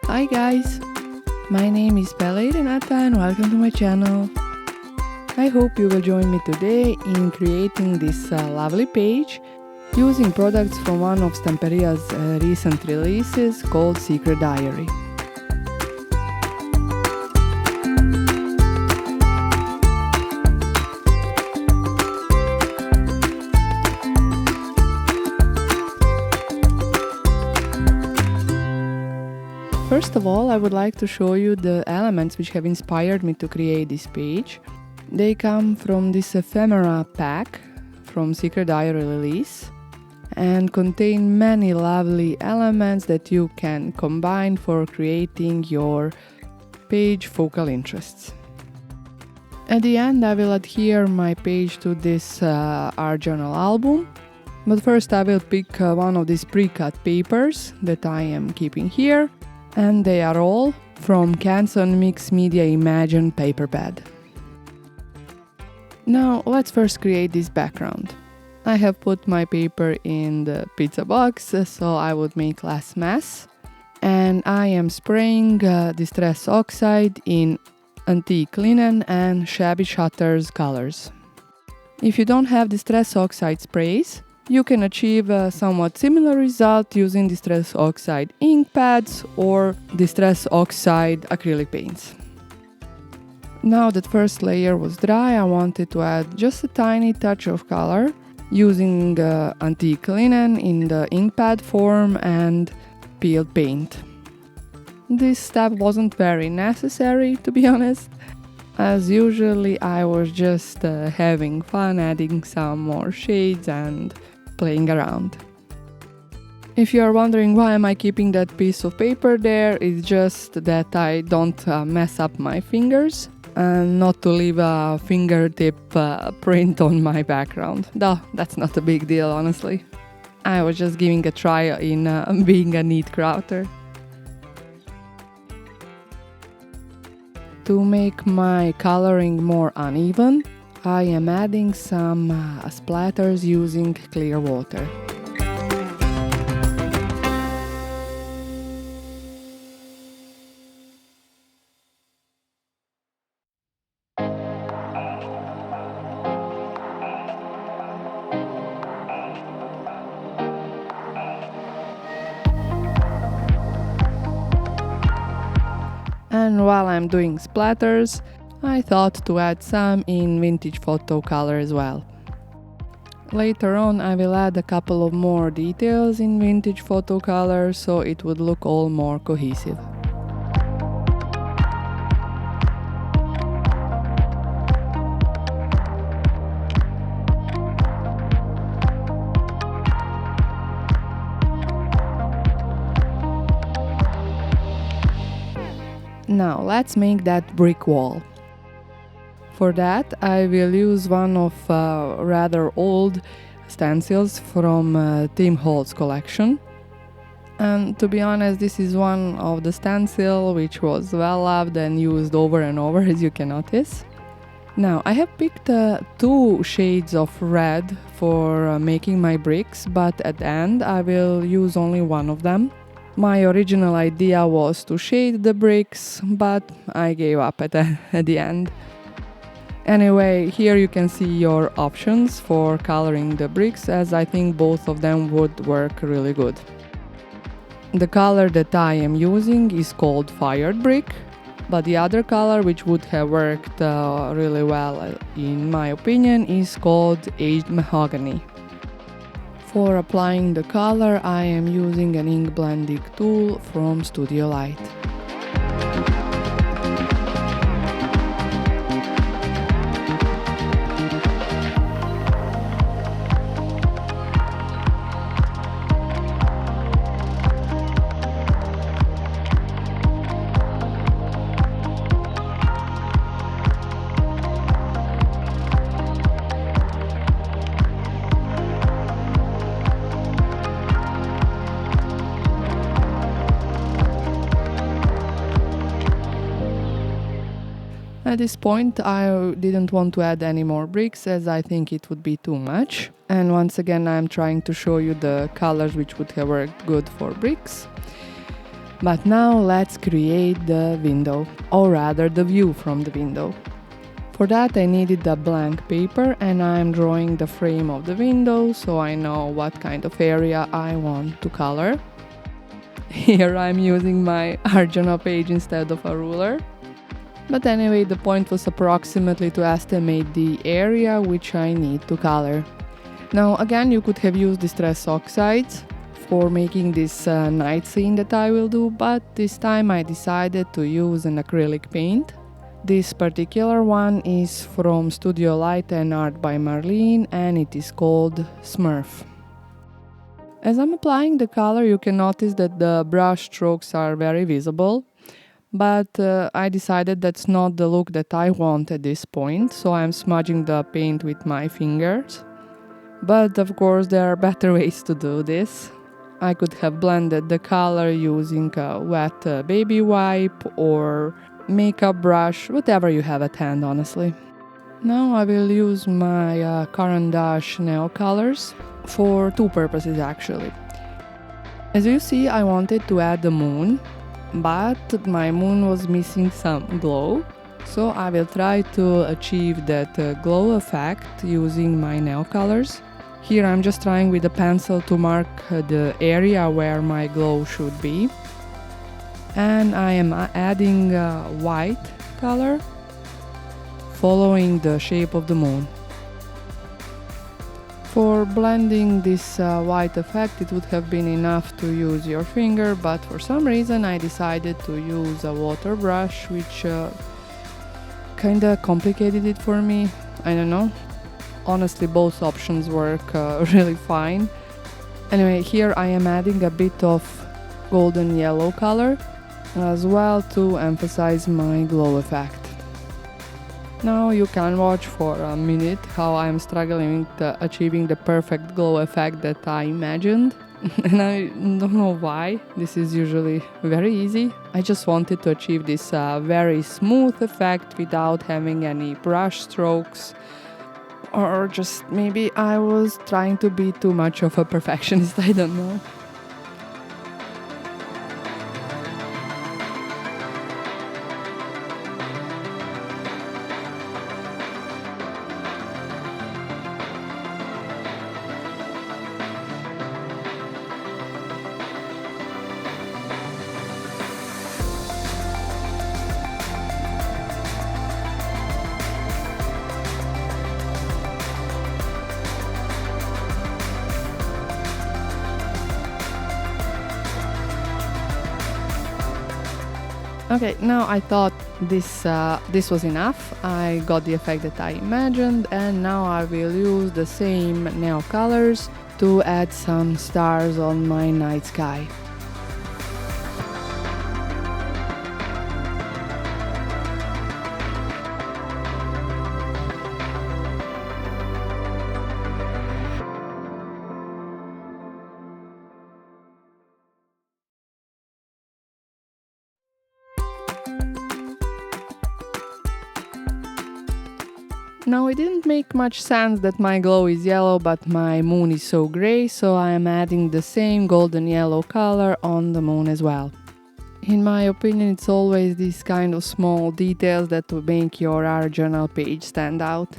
Hi guys, my name is Renata and welcome to my channel. I hope you will join me today in creating this lovely page using products from one of Stamperia's recent releases called Secret Diary. First of all, I would like to show you the elements which have inspired me to create this page. They come from this Ephemera pack from Secret Diary release and contain many lovely elements that you can combine for creating your page focal interests. At the end, I will adhere my page to this art journal album, but first I will pick one of these pre-cut papers that I am keeping here. And they are all from Canson Mix Media Imagine paper pad. Now let's first create this background. I have put my paper in the pizza box so I would make less mess. And I am spraying Distress Oxide in Antique Linen and Shabby Shutters colors. If you don't have Distress Oxide sprays, you can achieve a somewhat similar result using Distress Oxide ink pads or Distress Oxide acrylic paints. Now that first layer was dry, I wanted to add just a tiny touch of color using antique linen in the ink pad form and peeled paint. This step wasn't very necessary, to be honest, as usually I was just having fun adding some more shades and playing around. If you are wondering why am I keeping that piece of paper there, it's just that I don't mess up my fingers and not to leave a fingertip print on my background. Though that's not a big deal, honestly. I was just giving a try in being a neat crafter. To make my coloring more uneven, I am adding some splatters using clear water. And while I'm doing splatters, I thought to add some in vintage photo color as well. Later on I will add a couple of more details in vintage photo color so it would look all more cohesive. Now let's make that brick wall. For that, I will use one of rather old stencils from Tim Holtz collection. And to be honest, this is one of the stencil which was well loved and used over and over, as you can notice. Now, I have picked two shades of red for making my bricks, but at the end I will use only one of them. My original idea was to shade the bricks, but I gave up at the end. Anyway, here you can see your options for coloring the bricks, as I think both of them would work really good. The color that I am using is called Fired Brick, but the other color which would have worked really well in my opinion is called Aged Mahogany. For applying the color, I am using an ink blending tool from Studio Light. At this point I didn't want to add any more bricks as I think it would be too much. And once again I'm trying to show you the colors which would have worked good for bricks. But now let's create the window, or rather the view from the window. For that I needed a blank paper and I'm drawing the frame of the window so I know what kind of area I want to color. Here I'm using my art journal page instead of a ruler. But anyway, the point was approximately to estimate the area which I need to color. Now again, you could have used Distress Oxides for making this night scene that I will do, but this time I decided to use an acrylic paint. This particular one is from Studio Light and Art by Marlene and it is called Smurf. As I'm applying the color, you can notice that the brush strokes are very visible, but I decided that's not the look that I want at this point, so I'm smudging the paint with my fingers. But of course there are better ways to do this. I could have blended the color using a wet baby wipe or makeup brush, whatever you have at hand, honestly. Now I will use my Caran Neocolors for two purposes actually. As you see, I wanted to add the moon, but my moon was missing some glow, so I will try to achieve that glow effect using my Neocolors. Here I'm just trying with a pencil to mark the area where my glow should be. And I am adding white color, following the shape of the moon. For blending this white effect, it would have been enough to use your finger, but for some reason I decided to use a water brush, which kinda complicated it for me. I don't know. Honestly, both options work really fine. Anyway, here I am adding a bit of golden yellow color as well to emphasize my glow effect. Now you can watch for a minute how I'm struggling with achieving the perfect glow effect that I imagined. And I don't know why, this is usually very easy. I just wanted to achieve this very smooth effect without having any brush strokes. Or just maybe I was trying to be too much of a perfectionist, I don't know. Okay, now I thought this was enough. I got the effect that I imagined, and now I will use the same Neocolors to add some stars on my night sky. Now it didn't make much sense that my glow is yellow but my moon is so grey, so I am adding the same golden yellow color on the moon as well. In my opinion, it's always these kind of small details that will make your art journal page stand out.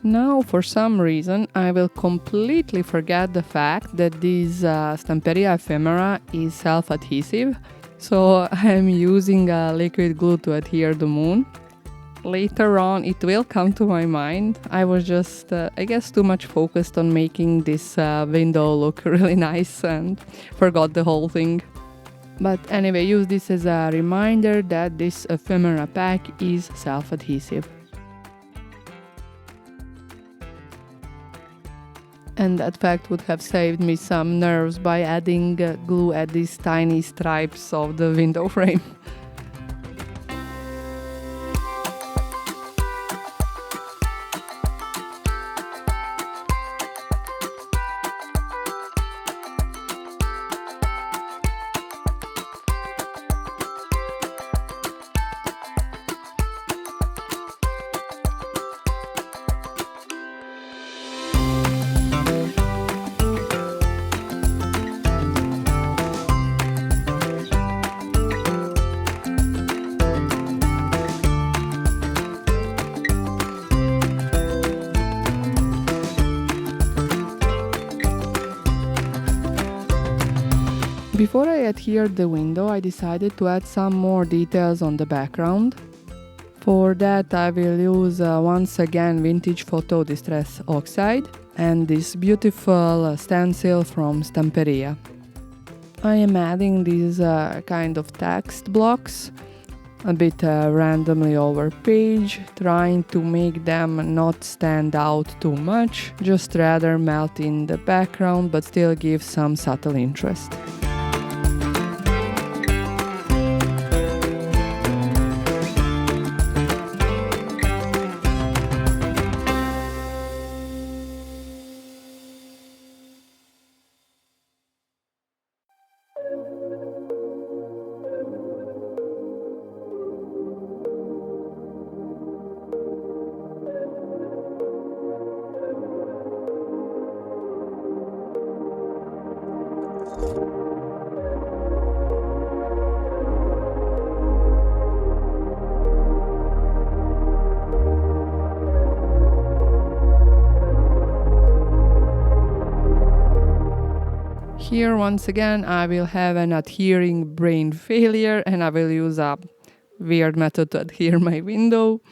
Now, for some reason, I will completely forget the fact that this Stamperia Ephemera is self-adhesive, so I'm using a liquid glue to adhere the moon. Later on, it will come to my mind. I was just, I guess, too much focused on making this window look really nice and forgot the whole thing. But anyway, use this as a reminder that this Ephemera pack is self-adhesive. And that fact would have saved me some nerves by adding glue at these tiny stripes of the window frame. Before I adhered the window, I decided to add some more details on the background. For that I will use once again vintage photo distress oxide and this beautiful stencil from Stamperia. I am adding these kind of text blocks a bit randomly over page, trying to make them not stand out too much, just rather melt in the background but still give some subtle interest. Here once again I will have an adhering brain failure and I will use a weird method to adhere my window.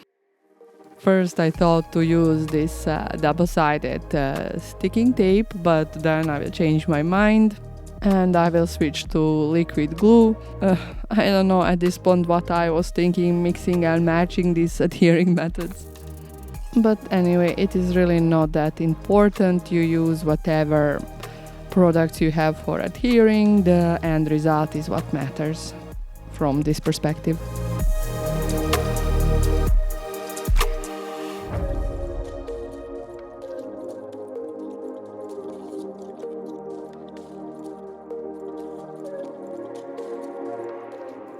First I thought to use this double-sided sticking tape, but then I will change my mind and I will switch to liquid glue. I don't know at this point what I was thinking, mixing and matching these adhering methods. But anyway, it is really not that important. You use whatever products you have for adhering, the end result is what matters from this perspective.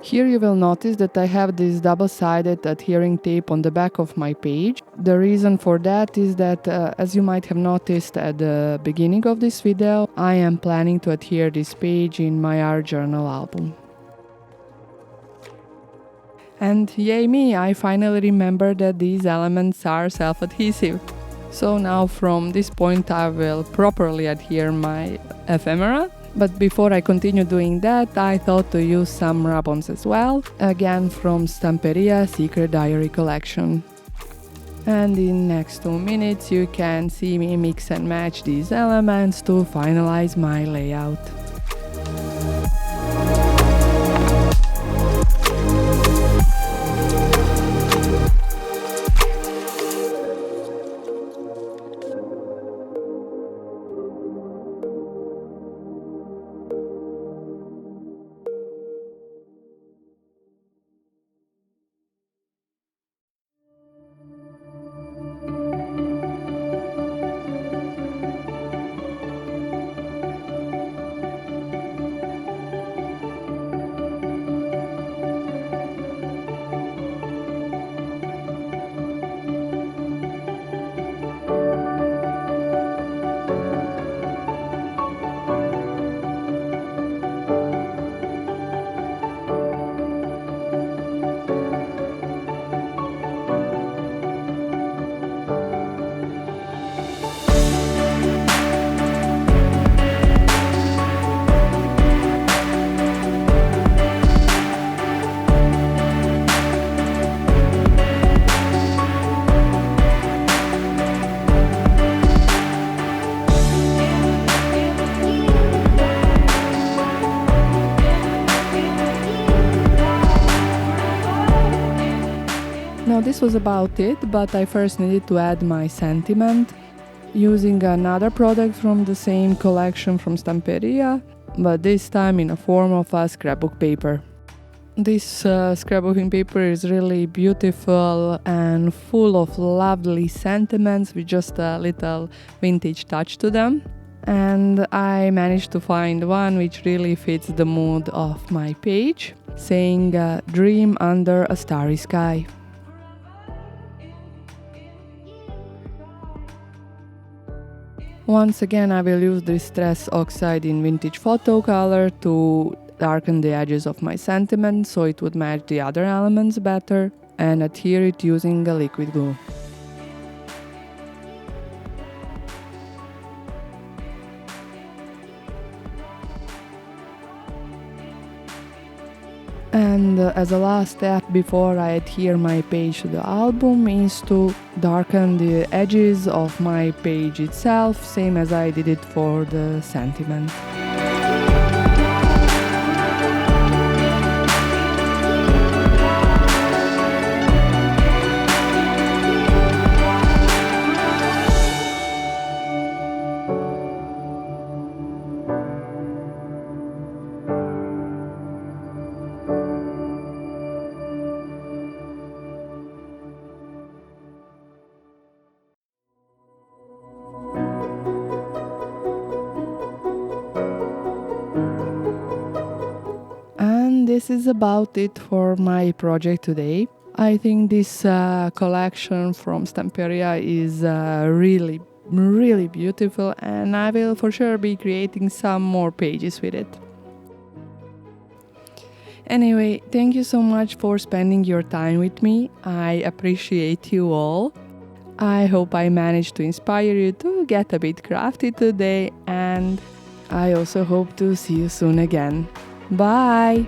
Here you will notice that I have this double-sided adhering tape on the back of my page. The reason for that is that, as you might have noticed at the beginning of this video, I am planning to adhere this page in my art journal album. And yay me, I finally remembered that these elements are self-adhesive. So now from this point I will properly adhere my ephemera. But before I continue doing that, I thought to use some rub-ons as well, again from Stamperia Secret Diary Collection. And in next 2 minutes you can see me mix and match these elements to finalize my layout. Now this was about it, but I first needed to add my sentiment using another product from the same collection from Stamperia, but this time in a form of a scrapbook paper. This scrapbooking paper is really beautiful and full of lovely sentiments with just a little vintage touch to them. And I managed to find one which really fits the mood of my page, saying "Dream under a starry sky." Once again I will use Distress Oxide in Vintage Photo Color to darken the edges of my sentiment so it would match the other elements better, and adhere it using a liquid glue. And as a last step before I adhere my page to the album is to darken the edges of my page itself, same as I did it for the sentiment. And this is about it for my project today. I think this collection from Stamperia is really beautiful, and I will for sure be creating some more pages with it. Anyway, thank you so much for spending your time with me. I appreciate you all. I hope I managed to inspire you to get a bit crafty today, and I also hope to see you soon again. Bye!